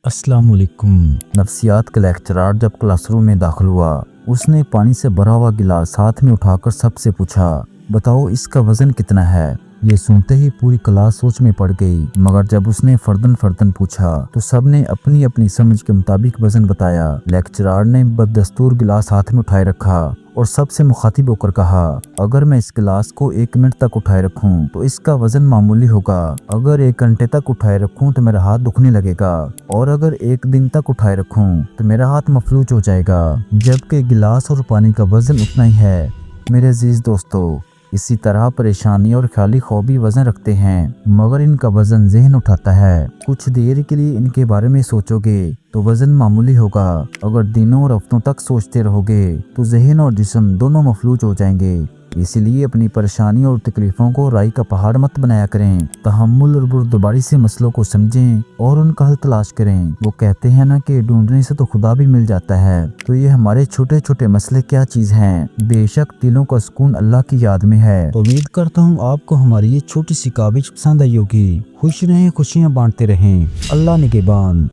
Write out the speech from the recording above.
अस्सलाम वालेकुम। नफ्सियात का लेक्चरर जब क्लासरूम में दाखिल हुआ, उसने पानी से भरा हुआ गिलास हाथ में उठाकर सबसे पूछा, बताओ इसका वजन कितना है। ये सुनते ही पूरी क्लास सोच में पड़ गई, मगर जब उसने फर्दन फर्दन पूछा तो सबने अपनी अपनी समझ के मुताबिक वजन बताया। लेक्चरर ने बददस्तूर गिलास हाथ में उठाए रखा और सबसे मुखातिब होकर कहा, अगर मैं इस गिलास को 1 मिनट तक उठाए रखूं तो इसका वजन मामूली होगा। अगर 1 घंटे तक उठाए रखूं तो मेरा हाथ दुखने लगेगा, और अगर 1 दिन तक उठाए रखूं तो मेरा हाथ मफलूज हो जाएगा। जबकि गिलास और पानी का वजन उतना ही है। मेरे अजीज दोस्तों, इसी तरह परेशानी और ख्याली ख्वाब भी वजन रखते हैं, मगर इनका वजन ज़हन उठाता है। कुछ देर के लिए इनके बारे में सोचोगे तो वजन मामूली होगा, अगर दिनों और हफ्तों तक सोचते रहोगे तो ज़हन और जिस्म दोनों मफलूज हो जाएंगे। इसलिए अपनी परेशानी और तकलीफ़ों को राई का पहाड़ मत बनाया करें। तहम्मुल और बुर्दबारी से मसलों को समझें और उनका हल तलाश करें। वो कहते हैं ना कि ढूंढने से तो खुदा भी मिल जाता है। तो ये हमारे छोटे छोटे मसले क्या चीज़ हैं? बेशक दिलों का सुकून अल्लाह की याद में है। तो उम्मीद करता हूँ आपको हमारी ये छोटी सी काविश पसंद आई होगी। खुश रहें, खुशियाँ बांटते रहें। अल्लाह निगहबान।